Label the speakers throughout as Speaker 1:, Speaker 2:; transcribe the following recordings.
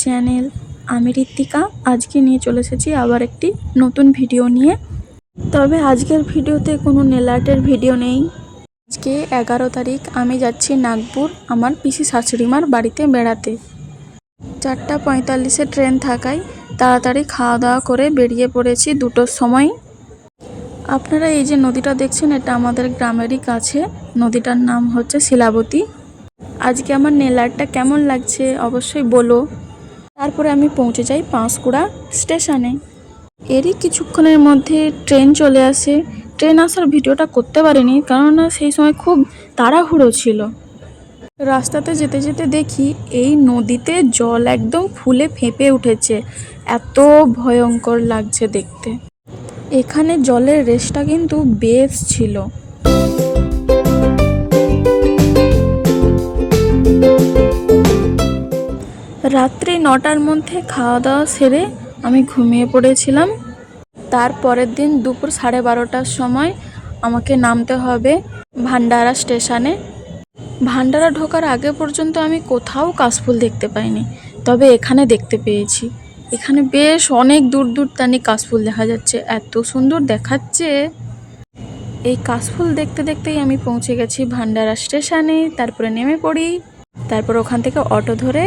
Speaker 1: Channel. আমি ঋত্বিকা। আজকে নিয়ে চলে এসেছি আবার একটি নতুন ভিডিও নিয়ে। তবে আজকের ভিডিওতে কোনো নেল আর্টের ভিডিও নেই। আজকে 11 তারিখ, আমি যাচ্ছি নাগপুর আমার পিসি শাশুড়িমার বাড়িতে বেড়াতে। 4:45-এ ট্রেন থাকায় তাড়াতাড়ি খাওয়া দাওয়া করে বেরিয়ে পড়েছি 2টোর সময়। আপনারা এই যে নদীটা দেখছেন, এটা আমাদের গ্রামেরই কাছে। নদীটার নাম হচ্ছে শিলাবতী। আজকে আমার নেল আর্টটা কেমন লাগছে অবশ্যই বলো। তারপরে আমি পৌঁছে যাই পাঁশকুড়া স্টেশনে। এরই কিছুক্ষণের মধ্যে ট্রেন চলে আসে। ট্রেন আসার ভিডিওটা করতে পারিনি, কারণ সেই সময় খুব তাড়াহুড়ো ছিল। রাস্তাতে যেতে যেতে দেখি এই নদীতে জল একদম ফুলে ফেঁপে উঠেছে। এত ভয়ঙ্কর লাগছে দেখতে। এখানে জলের রেসটা কিন্তু বেশ ছিল। রাত্রি 9টার মধ্যে খাওয়া দাওয়া সেরে আমি ঘুমিয়ে পড়েছিলাম। তারপরের দিন দুপুর 12:30টার সময় আমাকে নামতে হবে ভান্ডারা স্টেশনে। ভান্ডারা ঢোকার আগে পর্যন্ত আমি কোথাও কাশফুল দেখতে পাইনি, তবে এখানে দেখতে পেয়েছি। এখানে বেশ অনেক দূর দূর টানি কাশফুল দেখা যাচ্ছে, এত সুন্দর দেখাচ্ছে। এই কাশফুল দেখতে দেখতেই আমি পৌঁছে গেছি ভান্ডারা স্টেশনে। তারপরে নেমে পড়ি। তারপর ওখান থেকে অটো ধরে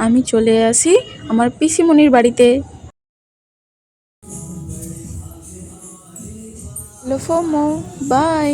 Speaker 1: আমি চলে আসি আমার পিসিমণির বাড়িতে। বাই।